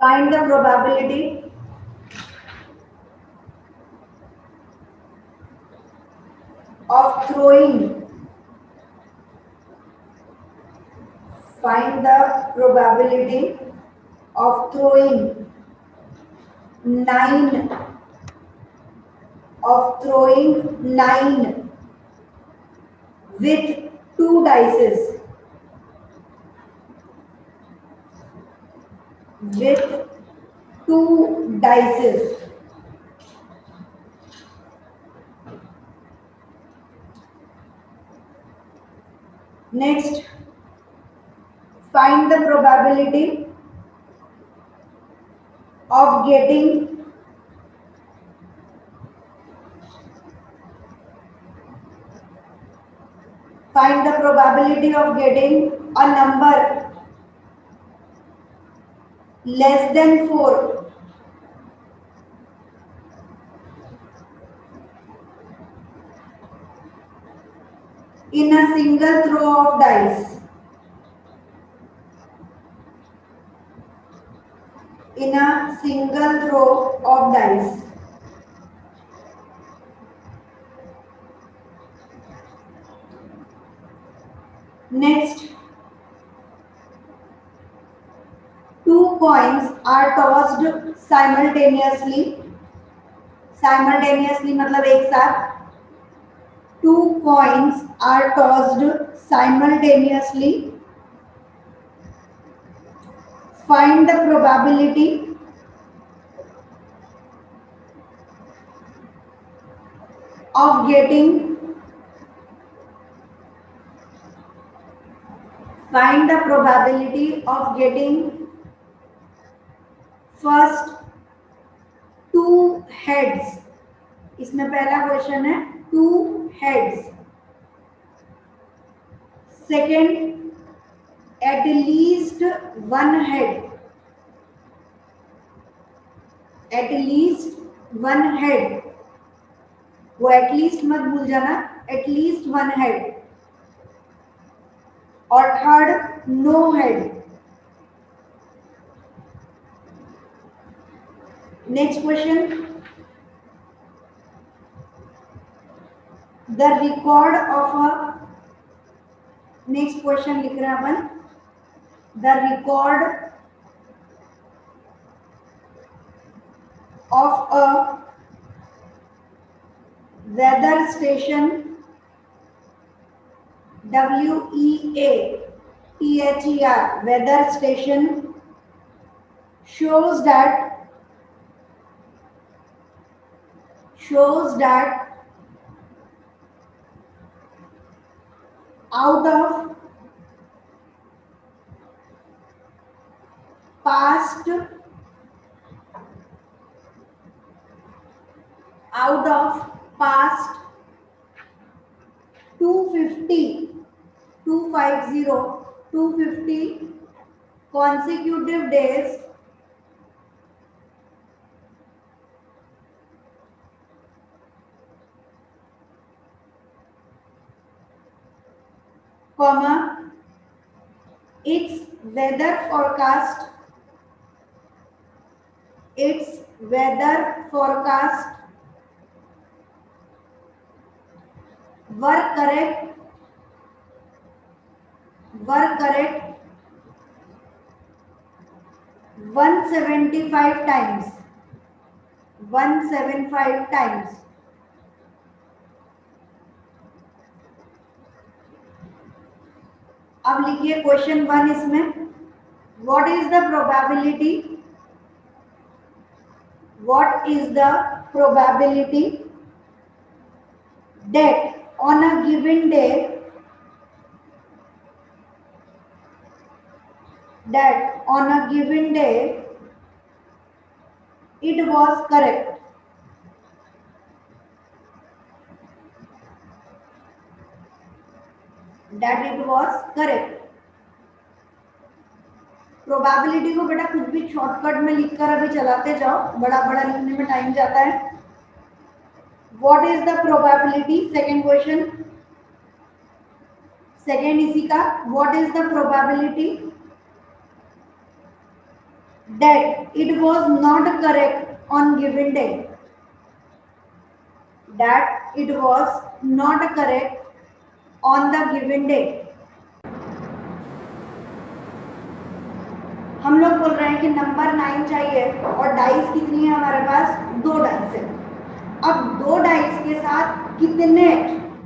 Find the probability of throwing. Find the probability of throwing nine nine with two dices. With two dices. Next, find the probability of getting a number less than 4 in a single throw of dice. In a single throw of dice. Next, two coins are tossed simultaneously. Simultaneously मतलब एक साथ. Two coins are tossed simultaneously. Find the probability of getting first two heads. इसमें पहला question है two heads. Second, at least one head. At least one head. वो at least मत भूल जाना. At least one head. और third, no head. Next question. The record of a next question लिख रहे हैं अपन. The record of a weather station WEATHER weather station shows that out of past 250 consecutive days comma its weather forecast were correct 175 times. अब लिखिए question 1 इसमें. What is the probability that on a given day it was correct? Probability को बेटा कुछ भी shortcut में लिखकर अभी चलाते जाओ, बड़ा बड़ा लिखने में टाइम जाता है. What is the probability? Second question, second इसी का. What is the probability that it was not correct on given day, that it was not correct on the given day. हम लोग बोल रहे हैं कि नंबर 9 चाहिए और डाइस कितनी है हमारे पास, 2 डाइस है। अब 2 डाइस के साथ कितने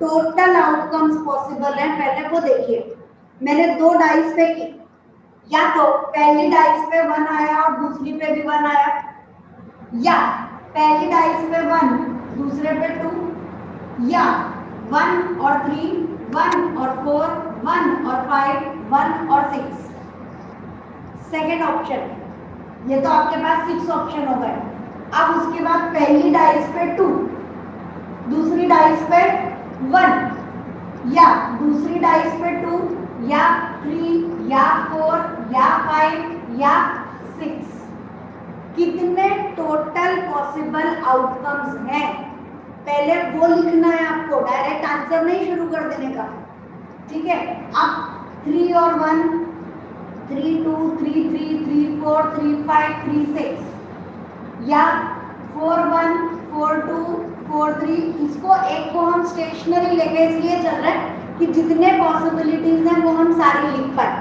टोटल आउटकम्स पॉसिबल हैं पहले वो देखिए। मैंने 2 डाइस पे की, या तो पहली डाइस पे 1 आया और दूसरी पे भी 1 आया, या पहली डाइस पे 1 दूसरे पे 2, या 1 और 3, 1 और 4, 1 और 5, 1 और 6। सेकेंड ऑप्शन, ये तो आपके पास 6 ऑप्शन हो गए। अब उसके बाद पहली डाइस पे 2, दूसरी डाइस पे 1, या दूसरी डाइस पे 2, या 3, या 4, या 5, या 6। कितने टोटल पॉसिबल आउटकम्स हैं पहले वो लिखना है आपको, डायरेक्ट आंसर नहीं शुरू कर देने का, ठीक है। अब 3 और 1, 3 2 3 3 3 4 3 5 3 6, या 4 1 4 2 4 3। इसको एक को हम स्टेशनरी लेके इसलिए चल रहे हैं कि जितने पॉसिबिलिटीज हैं वो हम सारी लिख पाए,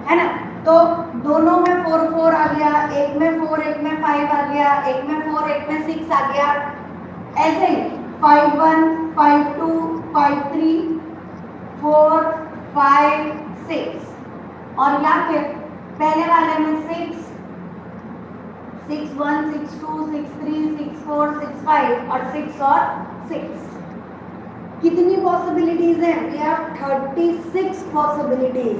है ना। तो दोनों में 4 4 आ गया, एक में 4 एक में 5 आ गया, एक में 4 एक में 6 आ गया, ऐसे ही 5 1 5 2 5 3 4 5 6, और या फिर पहले वाले में 6 6 1 6 2 6 3 6 4 6 5 और 6 और 6। कितनी पॉसिबिलिटीज हैं? We have 36 possibilities.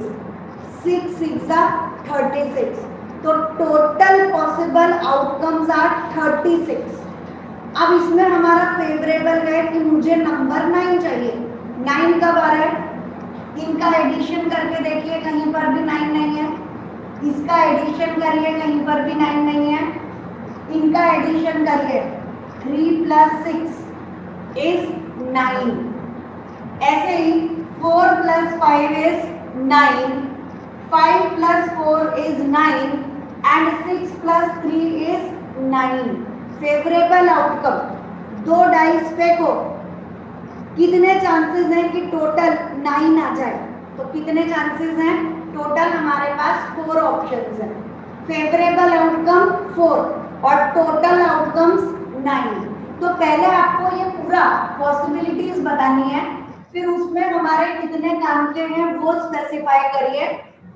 6 6 36, तो टोटल पॉसिबल आउटकम्स आर 36। अब इसमें हमारा फेवरेबल है कि मुझे नंबर 9 चाहिए। 9 कब आ रहा है? इनका एडिशन करके देखिए, कहीं पर भी 9 नहीं है। इसका एडिशन करिए, कहीं पर भी 9 नहीं है। इनका एडिशन करिए, 3 + 6 इज 9। ऐसे ही 4 + 5 is 9, 5 + 4 is 9 and 6 + 3 is 9। Favourable outcome 2 dice पे को कितने चांसेस हैं कि टोटल 9 आ जाए? तो कितने चांसेस हैं? टोटल हमारे पास 4 ऑप्शंस हैं। फेवरेबल आउटकम 4 और टोटल आउटकम्स 9। तो पहले आपको ये पूरा पॉसिबिलिटीज बतानी है, फिर उसमें हमारे कितने काम के हैं वो स्पेसिफाई करिए,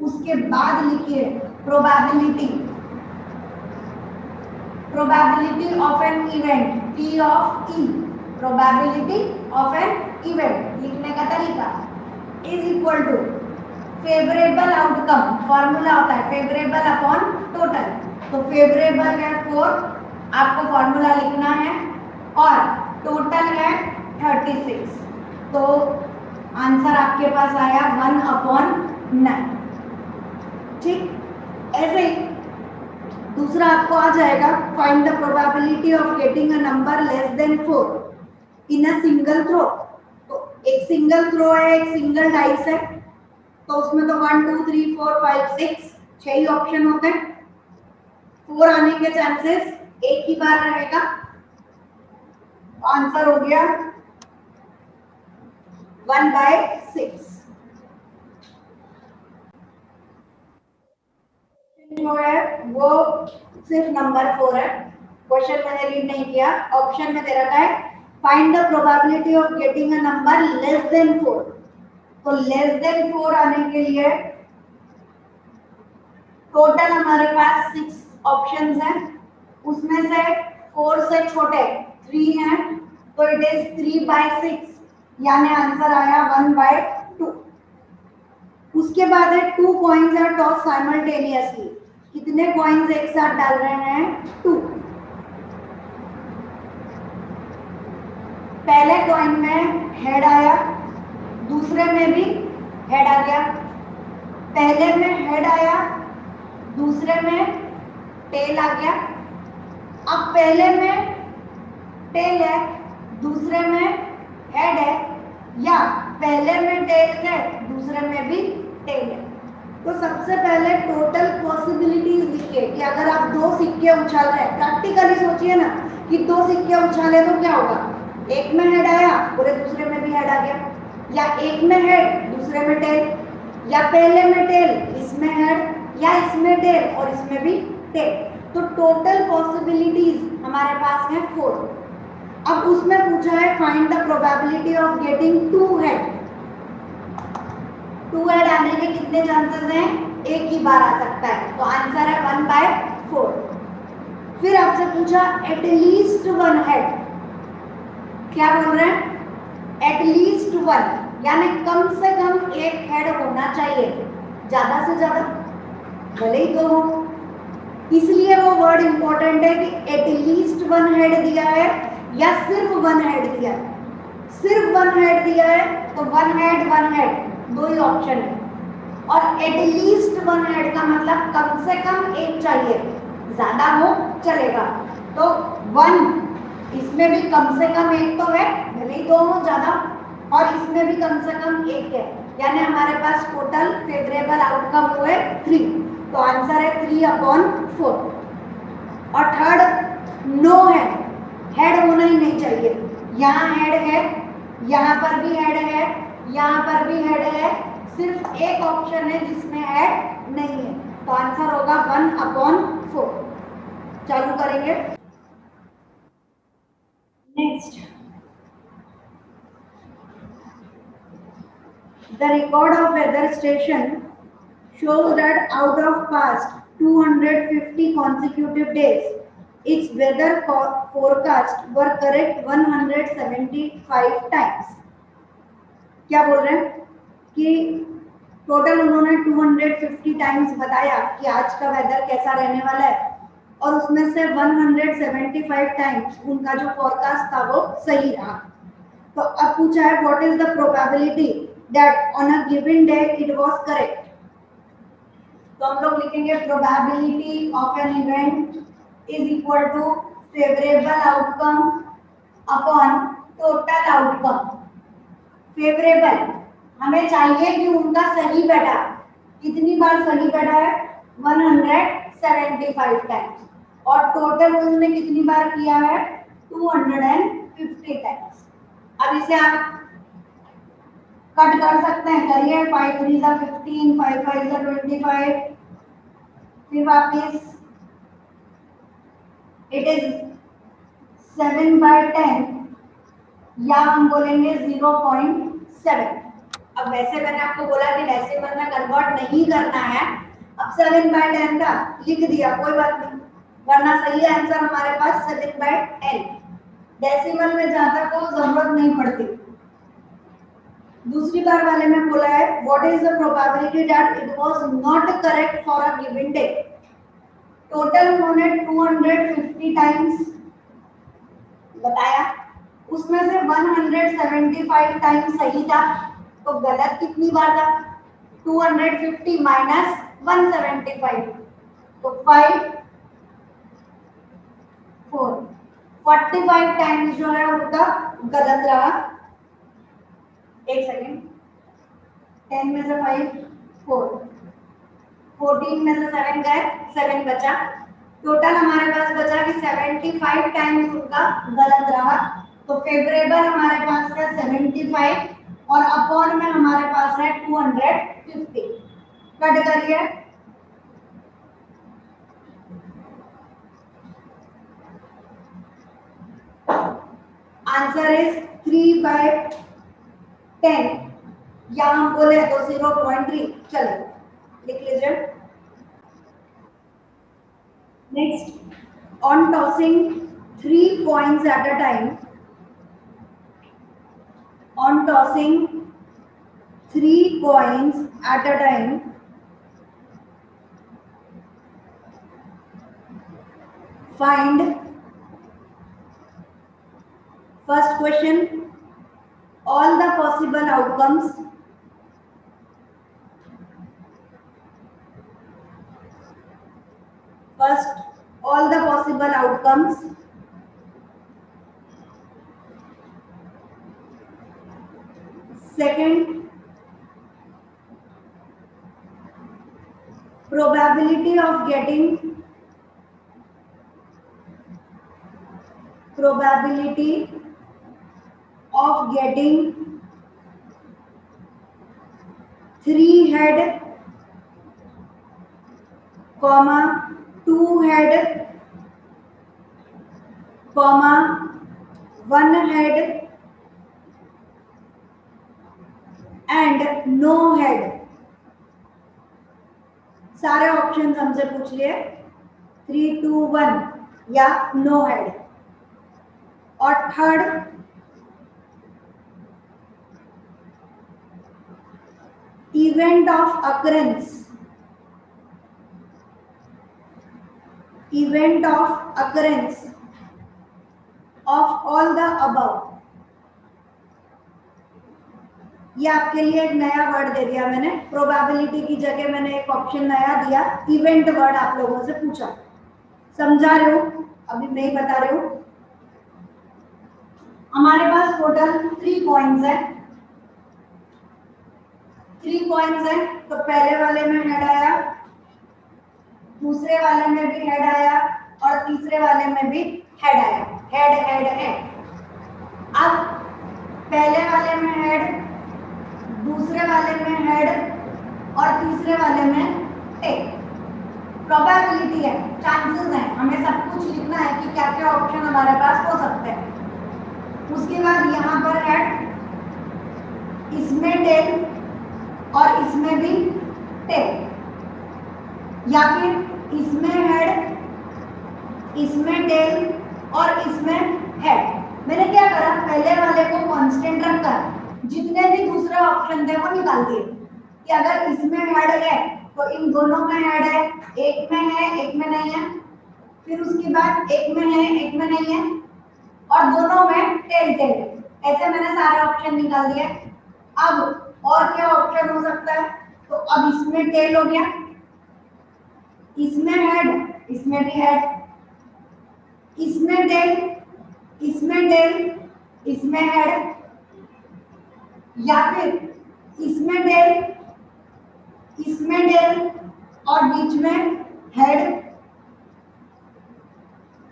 उसके बाद लिखिए probability of an event, P of E, probability of an event लिखने का तरीका is equal to favourable outcome, formula होता है फेवरेबल अपॉन टोटल। तो फेवरेबल है 4, आपको फॉर्मूला लिखना है, और टोटल है 36, तो आंसर आपके पास आया 1/9। ठीक, ऐसे ही दूसरा आपको आ जाएगा, find the probability of getting a number less than 4 in a single throw. तो एक सिंगल थ्रो है, एक सिंगल डाइस है, तो उसमें तो 1 2 3 4 5 6 6 ही ऑप्शन होते हैं। 4 आने के चांसेस एक ही बार रहेगा। आंसर हो गया 1/6। जो है वो सिर्फ नंबर 4 है। क्वेश्चन मैंने रीड नहीं किया, ऑप्शन में दे रखा है find the probability of getting a number less than 4। तो लेस देन 4 आने के लिए टोटल हमारे पास 6 ऑप्शंस हैं, उसमें से 4 से छोटे 3 हैं, तो इट इज 3/6, यानी आंसर आया 1/2। उसके बाद है 2 कॉइन्स आर टॉस साइमल्टेनियसली। कितने कॉइन्स एक साथ डाल रहे हैं? 2। पहले कॉइन में हेड आया, दूसरे में भी हेड आ गया। पहले में हेड आया, दूसरे में टेल आ गया। अब पहले में टेल है, दूसरे में हेड है, या पहले में टेल है, दूसरे में भी टेल है। तो सबसे पहले टोटल पॉसिबिलिटीज लिखिए कि अगर आप दो सिक्के उछाल रहे हैं, प्रैक्टिकली सोचिए ना कि दो सिक्के उछाले तो क्या होगा, एक में हेड आया पूरे दूसरे में भी हेड आ गया, या एक में हेड दूसरे में टेल, या पहले में टेल इसमें हेड, या इसमें टेल और इसमें भी टेल। तो टोटल पॉसिबिलिटीज हमारे पास है 4। अब उसमें पूछा है find the probability of getting two head. Two head आने के कितने चांसेस हैं, एक ही बार आ सकता है, तो आंसर है 1/4। फिर आपसे पूछा एट लीस्ट वन हेड, क्या बोल रहे हैं, एट लीस्ट वन, यानी कम से कम एक हेड होना चाहिए, ज्यादा से ज्यादा भले ही दो हो। इसलिए वो वर्ड इंपॉर्टेंट है कि एट लीस्ट वन हेड दिया है या सिर्फ वन हेड दिया है। सिर्फ वन हेड दिया है तो वन हेड दो ही ऑप्शन है, और एट लीस्ट वन हेड का मतलब कम से कम एक चाहिए, ज्यादा हो चलेगा। तो वन, इसमें भी कम से कम एक तो है, भले ही दो हो ज्यादा, और इसमें भी कम से कम एक है, यानी हमारे पास टोटल फेवरेबल आउटकम हुए 3। तो आंसर है 3/4। और थर्ड नो हेड, हेड होना ही नहीं चाहिए। यहाँ हेड है, यहाँ पर भी हेड है, यहाँ पर भी हेड है, सिर्फ एक ऑप्शन है जिसमें हेड नहीं है, तो आंसर होगा 1/4। चालू करेंगे। Next, the record of weather station shows that out of past 250 consecutive days, its weather forecast were correct 175 times। क्या बोल रहे हैं कि टोटल उन्होंने 250 टाइम्स बताया कि आज का वेदर कैसा रहने वाला है, और उसमें से 175 टाइम्स उनका जो फोरकास्ट था वो सही रहा। तो अब पूछा है what is the probability that on a given day it was correct. तो हम लोग लिखेंगे probability of an event is equal to favourable outcome upon total outcome. Favourable हमें चाहिए कि उनका सही बैठा, कितनी बार सही बैठा है, 175 टाइम्स, और टोटल उन्होंने कितनी बार किया है, 250 टाइम्स। अब इसे आप कट कर सकते हैं, करिए 5 3 जा 15, 5 5 जा 25, फिर वापस इट इज 7/10, या हम बोलेंगे 0.7। अब वैसे मैंने आपको बोला कि डेसिमल में कन्वर्ट नहीं करना है, अब 7/10 का लिख दिया, कोई बात नहीं, वरना सही आंसर हमारे पास 7/10। डेसिमल में ज्यादा को जरूरत नहीं पड़ती। दूसरी बार वाले में बोला है what is the probability that it was not correct for a given day. Total उन्होंने 250 टाइम्स बताया, उसमें से 175 टाइम्स सही था, तो गलत कितनी बार था, 250 माइनस 175, तो 5 4 45 टाइम्स जो है उनका गलत रहा। एक सेकेंड, 10 में से 5 4, 14 में से 7 गए, 7 बचा, टोटल हमारे पास बचा कि 75 टाइम्स उनका गलत रहा। तो फेवरेबल हमारे पास है 75 और अपॉन में हमारे पास है 250। कट करिए, आंसर इज 3/10, या हम बोले तो 0.3। चलो लिख लीजिए। Next, on tossing 3 coins at a time, on tossing 3 coins at a time, find, first question, all the possible outcomes, first all the possible outcomes, second probability of getting 3 head, comma 2 head, comma 1 head and no head. सारे option हमसे पूछ लिए 3, 2, 1 या no head. और third event of occurrence of all the above. ये आपके लिए एक नया वर्ड दे दिया मैंने. प्रोबेबिलिटी की जगह मैंने एक ऑप्शन नया दिया, इवेंट वर्ड आप लोगों से पूछा. समझा रहे हो? अभी नहीं बता रहे हो. हमारे पास टोटल 3 कॉइन्स है. 3 कॉइन्स है. तो पहले वाले में हेड आया, दूसरे वाले में भी हेड आया और तीसरे वाले में भी हेड आया. Head head head. अब पहले वाले में हेड, दूसरे वाले में हेड और तीसरे वाले में टेल. प्रोबेबिलिटी है, चांसेस है. हमें सब कुछ लिखना है कि क्या क्या ऑप्शन हमारे पास हो सकते हैं. उसके बाद यहाँ पर हेड, इसमें टेल और इसमें भी टेल, या फिर इसमें हेड, इसमें टेल और इसमें हेड. मैंने क्या करा, पहले वाले को कांस्टेंट रखकर जितने भी दूसरे ऑप्शन थे वो निकाल दिए कि अगर इसमें हेड है तो इन दोनों में हेड है, एक में है एक में नहीं है. फिर उसके बाद एक में है एक में नहीं है और दोनों में टेल टेल है. ऐसे मैंने सारे ऑप्शन निकाल दिए. अब और क्या ऑप्शन हो सकता है? तो अब इसमें टेल हो गया, इसमें हेड, इसमें भी हेड, इसमें टेल, इसमें टेल, इसमें हेड, या फिर इसमें टेल, इसमें टेल और बीच में हेड.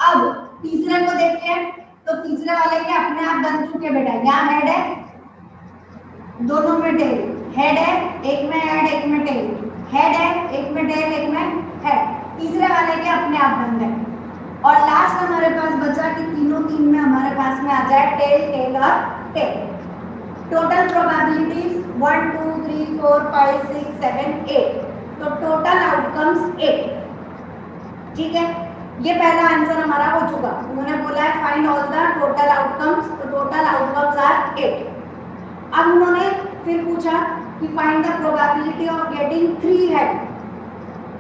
अब तीसरे को देखते हैं. तो तीसरे वाले के अपने आप बन चुके बेटा. यहाँ हेड है, दोनों में टेल, हेड है, एक में हेड एक में टेल, हेड है, एक में टेल एक में हेड. तीसरे वाले के अपने आप बन गए. और लास्ट हमारे पास बचा कि तीनों तीन में हमारे पास में आ जाए टेल टेल और टेल. Total probabilities 1, 2, 3, 4, 5, 6, 7, 8. तो टोटल आउटकम्स 8. ठीक है, ये पहला आंसर हमारा हो चुका. उन्होंने बोला है find all the total outcomes. तो टोटल आउटकम्स आर 8. अब उन्होंने फिर पूछा कि find the probability of getting 3 head.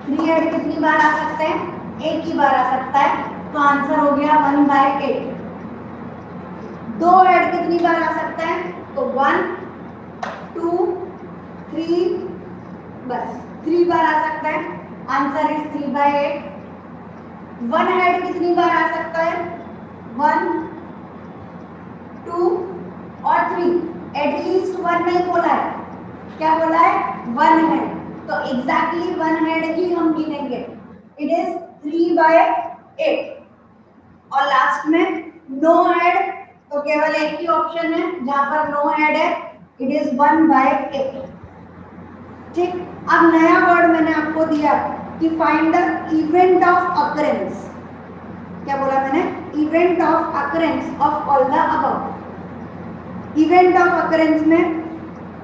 3 head कितनी बार आ सकते हैं? एक ही बार आ सकता है. तो आंसर हो गया 1/8. 2 हेड कितनी बार आ सकता है? तो 1, 2, 3, बस 3 बार आ सकता है. Answer is 3/8. 1 हेड कितनी बार आ सकता है? 1, 2 और 3. एटलीस्ट 1 नहीं बोला है. क्या बोला है? 1 हेड. तो एग्जैक्टली 1 हेड ही हम गिनेंगे. It is 3/8. और लास्ट में नो हेड. तो केवल एक ही ऑप्शन है जहां पर नो हेड है. It is 1/8. ठीक. अब नया वर्ड मैंने आपको दिया कि find the event of occurrence. क्या बोला मैंने? Event of occurrence of all the above. Event of occurrence में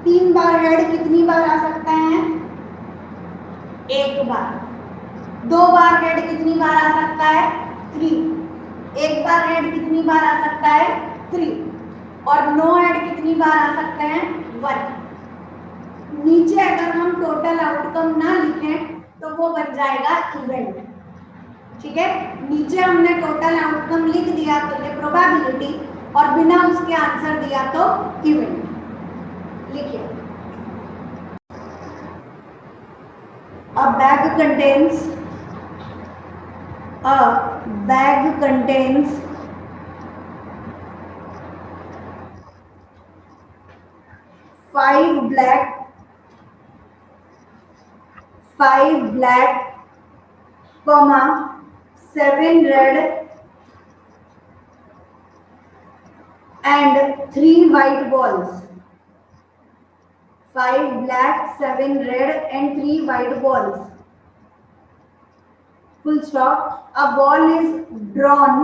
3 बार हेड कितनी बार आ सकता है? 1 बार. 2 बार हेड कितनी बार आ सकता है? 3. 1 बार हेड कितनी बार आ सकता है? 3. और नो हेड कितनी बार आ सकते हैं? 1. नीचे अगर हम टोटल आउटकम ना लिखें तो वो बन जाएगा इवेंट. ठीक है, नीचे हमने टोटल आउटकम लिख दिया तो ये प्रोबेबिलिटी, और बिना उसके आंसर दिया तो इवेंट. लिखिए. A bag contains 5 black, 5 black, comma 7 red and 3 white balls. 5 black, 7 red and 3 white balls. Full stop. A ball is drawn.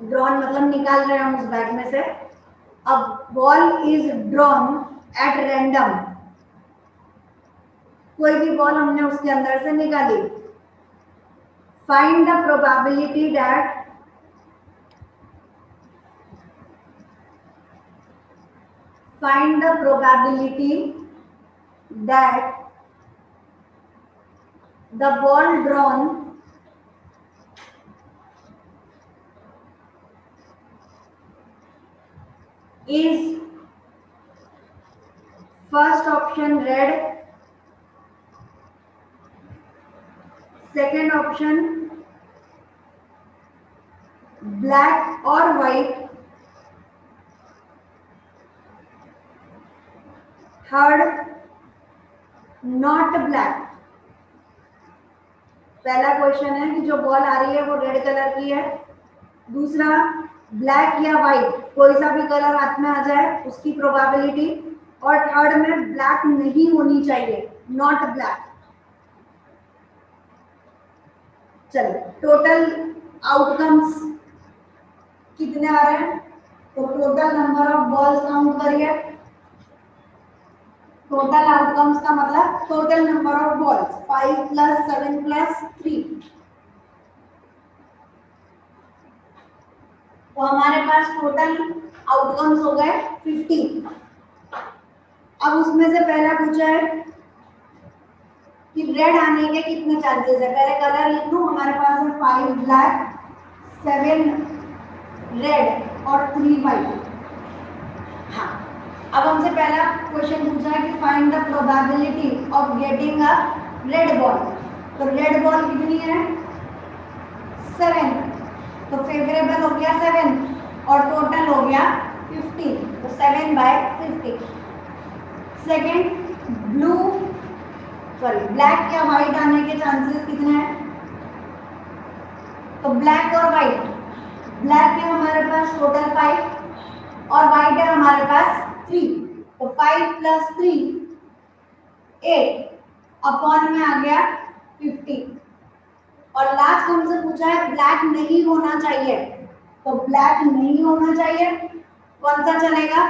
Drawn मतलब निकाल रहे हैं हम उस बैग में से. A ball is drawn at random. कोई भी बॉल हमने उसके अंदर से निकाली. Find the probability that the ball drawn is first option red, second option black or white, third not black. पहला क्वेश्चन है कि जो बॉल आ रही है वो रेड कलर की है. दूसरा ब्लैक या वाइट कोई सा भी कलर हाथ में आ जाए उसकी प्रोबेबिलिटी. और थर्ड में ब्लैक नहीं होनी चाहिए, नॉट ब्लैक. चलो टोटल आउटकम्स कितने आ रहे हैं. तो total number of balls count करिए. टोटल आउटकम्स का मतलब total number of balls 5 plus 7 plus 3. तो हमारे पास टोटल आउटकम्स हो गए 15. अब उसमें से पहला पूछा है कि रेड आने के कितने चांसेस है. पहले कलर लिख लूं. हमारे पास है 5 ब्लैक, 7 रेड और 3 वाइट. हाँ, अब हमसे पहला क्वेश्चन पूछा है कि find the probability of getting a red ball. तो रेड बॉल कितनी है 7. तो फेवरेबल हो गया 7 और टोटल हो गया 15. तो 7/50. सेकेंड ब्लैक या व्हाइट आने के चांसेस कितने हैं. तो ब्लैक और व्हाइट. ब्लैक है हमारे पास टोटल 5 और व्हाइट है हमारे पास 3. तो 5 प्लस 3 8 अपॉन में आ गया 50. और लास्ट हमसे पूछा है ब्लैक नहीं होना चाहिए. तो ब्लैक नहीं होना चाहिए कौन सा चलेगा,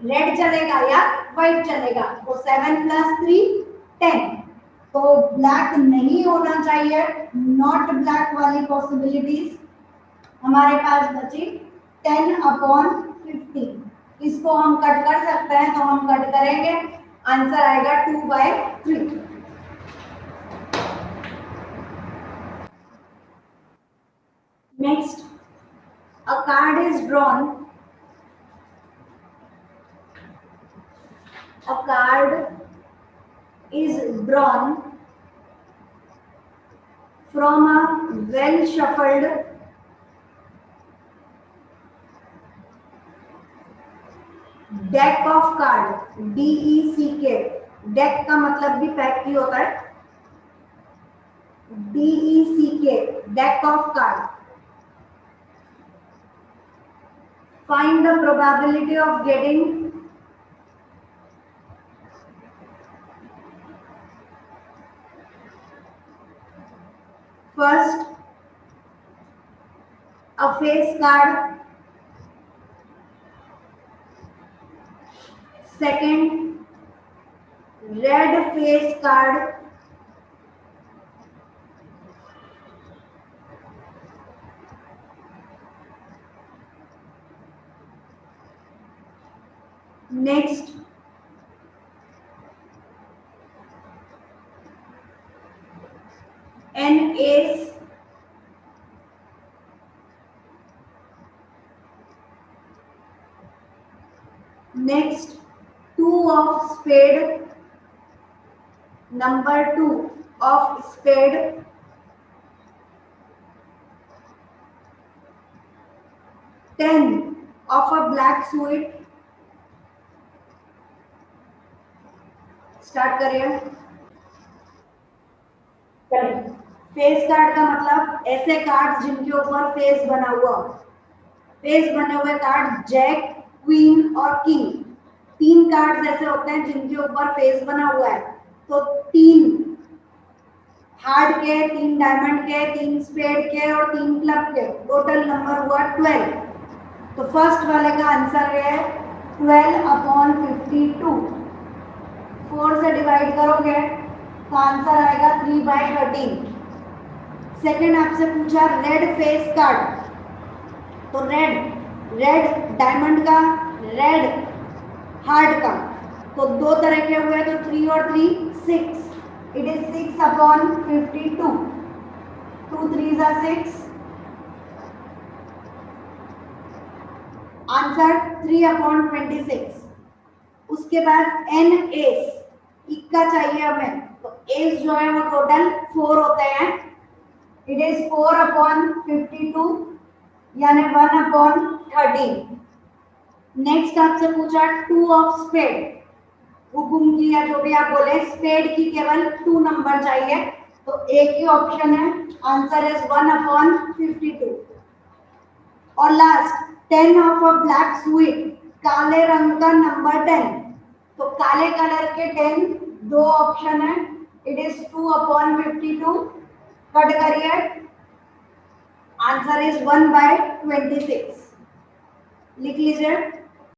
रेड चलेगा या व्हाइट चलेगा. तो 7 प्लस 3 10. तो ब्लैक नहीं होना चाहिए, नॉट ब्लैक वाली पॉसिबिलिटीज हमारे पास बची 10/50. इसको हम कट कर सकते हैं तो हम कट करेंगे. आंसर आएगा 2/3. Next, a card is drawn. A card is drawn from a well shuffled deck of card. DECK. Deck का मतलब भी पैक ही होता है. DECK, deck of card. Find the probability of getting first a face card, second red face card, next an ace, next 2 of spade, number 2 of spade, 10 of a black suit, start करिए। Face card का मतलब ऐसे card जिनके ऊपर face बना हुआ, face बने हुए कार्ड जैक, क्वीन और किंग, तीन कार्ड्स ऐसे होते हैं जिनके ऊपर फेस बना हुआ है। तो तीन हार्ट के, तीन डायमंड के, तीन स्पेड के और तीन क्लब के, टोटल नंबर हुआ 12। तो फर्स्ट वाले का आंसर है 12/52। 4 से डिवाइड करोगे तो आंसर आएगा 3/13। सेकेंड आपसे पूछा रेड फेस कार्ड, तो रेड डायमंड का, रेड हार्ट का, तो दो तरह के हुए तो 3 और 3 6। It is 6/52। 2 3s are 6। Answer 3/26। उसके बाद एन एस, इक्का चाहिए हमें, तो एस जो है वो टोटल 4 होते हैं। इट इज 4/52 यानी 1/13। नेक्स्ट आपसे पूछा 2 ऑफ स्पेड, हुकुम की या जो भी आप बोले, स्पेड की केवल 2 नंबर चाहिए, तो एक ही ऑप्शन है, आंसर इज 1/52। और last 10 of a black sweet, काले रंग का नंबर 10, तो काले कलर के 10 दो ऑप्शन है। इट इज 2/52, कट करिए, आंसर इज 1/26। लिख लीजिए।